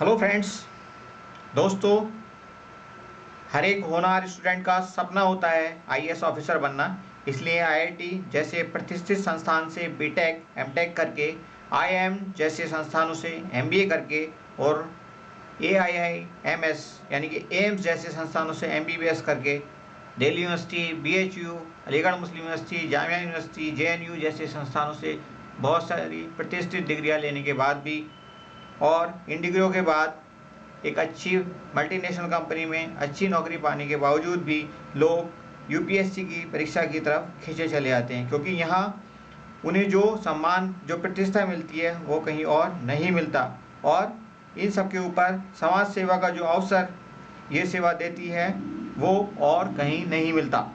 Hello friends, दोस्तों, हर एक होनहार स्टूडेंट का सपना होता है आईएएस ऑफिसर बनना। इसलिए आईआईटी जैसे प्रतिष्ठित संस्थान से बीटेक एमटेक करके, आईआईएम जैसे संस्थानों से एमबीए करके और एआईआईएमएस यानी कि एम्स जैसे संस्थानों से एमबीबीएस करके, Delhi university, BHU, Aligarh Muslim university, Jamia university, JNU जैसे संस्थानों से बहुत सारी प्रतिष्ठित डिग्रियां लेने के बाद भी और इन डिग्रियों के बाद एक अच्छी मल्टीनेशनल कंपनी में अच्छी नौकरी पाने के बावजूद भी लोग यूपीएससी की परीक्षा की तरफ खींचे चले आते हैं, क्योंकि यहाँ उन्हें जो सम्मान, जो प्रतिष्ठा मिलती है वो कहीं और नहीं मिलता। और इन सब के ऊपर समाज सेवा का जो अवसर ये सेवा देती है वो और कहीं नहीं मिलता।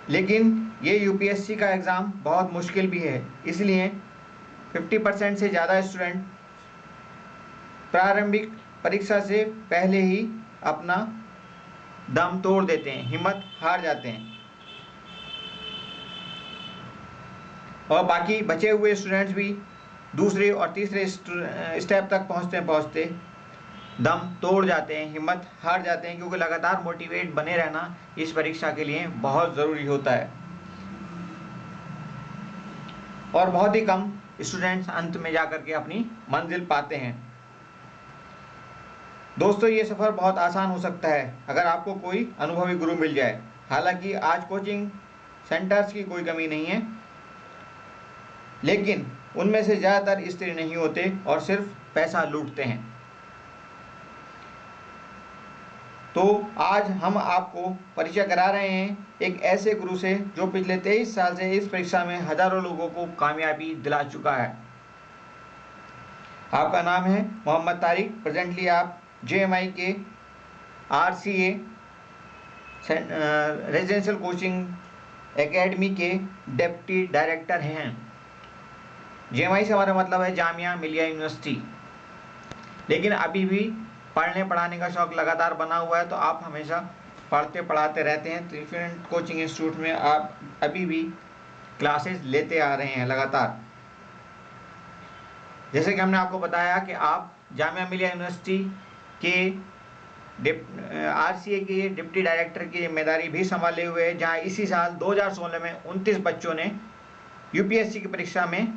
लेकिन ये यूपीएससी का एग्ज़ाम बहुत मुश्किल भी है, इसलिए 50% से ज़्यादा स्टूडेंट प्रारंभिक परीक्षा से पहले ही अपना दम तोड़ देते हैं, हिम्मत हार जाते हैं। और बाकी बचे हुए स्टूडेंट्स भी दूसरे और तीसरे स्टेप तक पहुंचते दम तोड़ जाते हैं, हिम्मत हार जाते हैं, क्योंकि लगातार मोटिवेट बने रहना इस परीक्षा के लिए बहुत ज़रूरी होता है। और बहुत ही कम स्टूडेंट्स अंत में जाकर के अपनी मंजिल पाते हैं। दोस्तों, ये सफ़र बहुत आसान हो सकता है अगर आपको कोई अनुभवी गुरु मिल जाए। हालांकि आज कोचिंग सेंटर्स की कोई कमी नहीं है, लेकिन उनमें से ज़्यादातर स्थिर नहीं होते और सिर्फ पैसा लूटते हैं। तो आज हम आपको परिचय करा रहे हैं एक ऐसे गुरु से जो पिछले 23 साल से इस परीक्षा में हजारों लोगों को कामयाबी दिला चुका है। आपका नाम है मोहम्मद तारिक। प्रेजेंटली आप जेएमआई के आरसीए रेजिडेंशियल कोचिंग एकेडमी के डिप्टी डायरेक्टर हैं। जेएमआई से हमारा मतलब है जामिया मिलिया यूनिवर्सिटी। लेकिन अभी भी पढ़ने पढ़ाने का शौक़ लगातार बना हुआ है, तो आप हमेशा पढ़ते पढ़ाते रहते हैं। डिफरेंट कोचिंग इंस्टीट्यूट में आप अभी भी क्लासेस लेते आ रहे हैं लगातार। जैसे कि हमने आपको बताया कि आप जामिया मिलिया यूनिवर्सिटी के आरसीए के डिप्टी डायरेक्टर की जिम्मेदारी भी संभाले हुए है, जहां इसी साल 2016 में 29 बच्चों ने यूपीएससी की परीक्षा में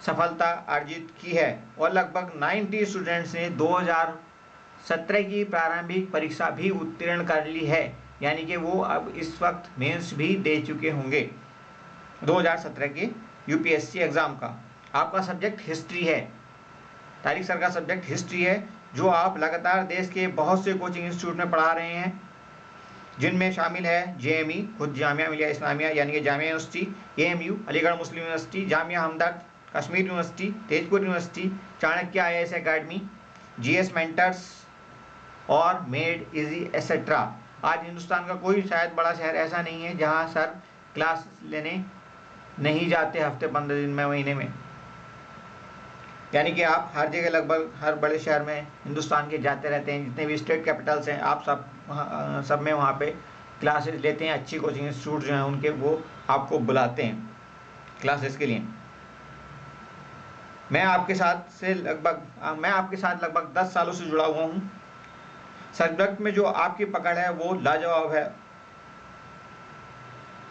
सफलता अर्जित की है और लगभग 90 स्टूडेंट्स ने 2017 की प्रारंभिक परीक्षा भी उत्तीर्ण कर ली है, यानी कि वो अब इस वक्त मेंस भी दे चुके होंगे 2017 के यूपीएससी एग्ज़ाम का। आपका सब्जेक्ट हिस्ट्री है, तारिक सर का सब्जेक्ट हिस्ट्री है, जो आप लगातार देश के बहुत से कोचिंग इंस्टीट्यूट में पढ़ा रहे हैं, जिनमें शामिल है जेएमई, खुद जामिया मिलिया इस्लामिया यानी कि Jamia university, AMU Aligarh Muslim university, Jamia Hamdard Kashmir university, Tezpur university, Chanakya IAS academy, GS mentors और मेड इजी एसेट्रा। आज हिंदुस्तान का कोई शायद बड़ा शहर ऐसा नहीं है जहां सर क्लास लेने नहीं जाते हफ्ते 15 दिन में, महीने में। यानी कि आप हर जगह, लगभग हर बड़े शहर में हिंदुस्तान के जाते रहते हैं। जितने भी स्टेट कैपिटल्स हैं आप सब में वहाँ पे क्लासेस लेते हैं। अच्छी कोचिंग इंस्टीट्यूट जो हैं उनके वो आपको बुलाते हैं क्लासेस के लिए। मैं आपके साथ लगभग 10 सालों से जुड़ा हुआ हूँ। सब्जेक्ट में जो आपकी पकड़ है वो लाजवाब है,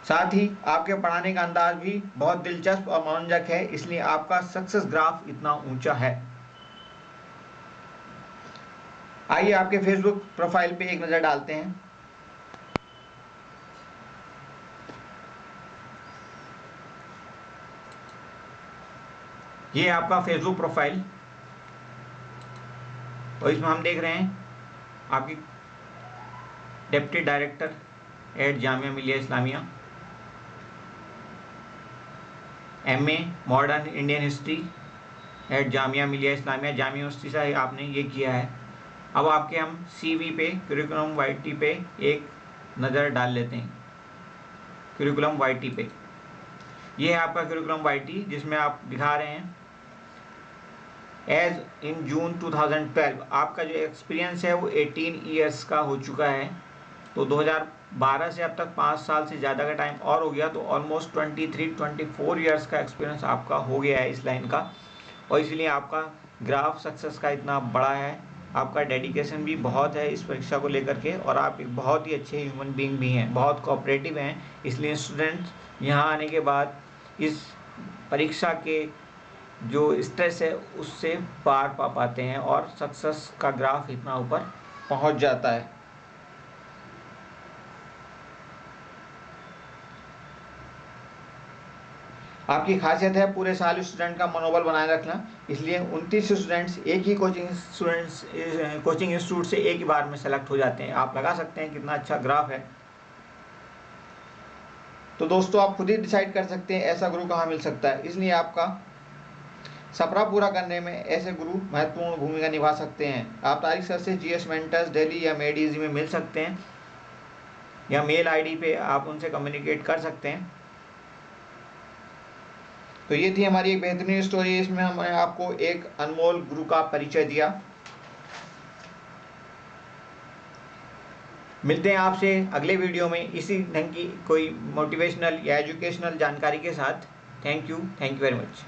साथ ही आपके पढ़ाने का अंदाज भी बहुत दिलचस्प और मनोरंजक है, इसलिए आपका सक्सेस ग्राफ इतना ऊंचा है। आइए आपके फेसबुक प्रोफाइल पे एक नज़र डालते हैं। ये आपका फेसबुक प्रोफाइल, और इसमें हम देख रहे हैं आपकी deputy director at Jamia Millia Islamia, MA modern Indian history eight Jamia Millia Islamia, Jamia university से आपने ये किया है। अब आपके हम सीवी पे, करिकुलम वाइटी पे एक नज़र डाल लेते हैं। करिकुलम वाइटी पे, ये है आपका करिकुलम वाइटी, जिसमें आप दिखा रहे हैं एज इन जून 2012 आपका जो एक्सपीरियंस है वो 18 ईयर्स का हो चुका है। तो 2012 से अब तक 5 साल से ज़्यादा का टाइम और हो गया, तो ऑलमोस्ट 23-24 ईयर्स का एक्सपीरियंस आपका हो गया है इस लाइन का। और इसलिए आपका ग्राफ सक्सेस का इतना बड़ा है। आपका डेडिकेशन भी बहुत है इस परीक्षा को लेकर के, और आप एक बहुत ही अच्छे ह्यूमन बीइंग भी हैं, बहुत कोऑपरेटिव हैं। इसलिए स्टूडेंट्स यहाँ आने के बाद इस परीक्षा के जो स्ट्रेस है उससे पार पा पाते हैं और सक्सेस का ग्राफ इतना ऊपर पहुँच जाता है। आपकी खासियत है पूरे साल स्टूडेंट का मनोबल बनाए रखना, इसलिए 29 स्टूडेंट्स एक ही कोचिंग इंस्टीट्यूट से एक ही बार में सेलेक्ट हो जाते हैं। आप लगा सकते हैं कितना अच्छा ग्राफ है। तो दोस्तों आप खुद ही डिसाइड कर सकते हैं ऐसा गुरु कहाँ मिल सकता है। इसलिए आपका सपना पूरा करने में ऐसे गुरु महत्वपूर्ण भूमिका निभा सकते हैं। आप तारिक सर से GS मेंटर्स दिल्ली या मेड इजी में मिल सकते हैं, या मेल ID पे आप उनसे कम्युनिकेट कर सकते हैं। तो ये थी हमारी एक बेहतरीन स्टोरी। इसमें हमने आपको एक अनमोल गुरु का परिचय दिया। मिलते हैं आपसे अगले वीडियो में इसी ढंग की कोई मोटिवेशनल या एजुकेशनल जानकारी के साथ। Thank you very much.